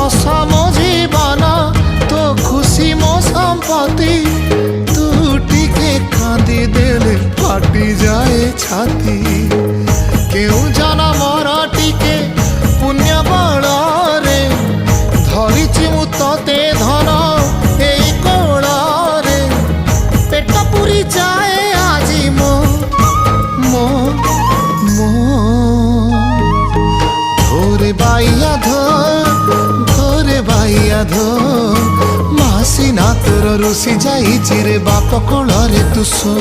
मो जीवन तो खुशी मो संपत्ति तू टिके कांदी देले फाटी जाए छाती क्यों जाना मोरा टिके पुण्य बल रे धरिछि मु तते धन एई कोल रे पेट पुरी जाए आजी मो मो मो धोरे बाइया धोरे बाइया धो मासी ना तोर रुसी जाई चिरे बाप कोल रे तू सो।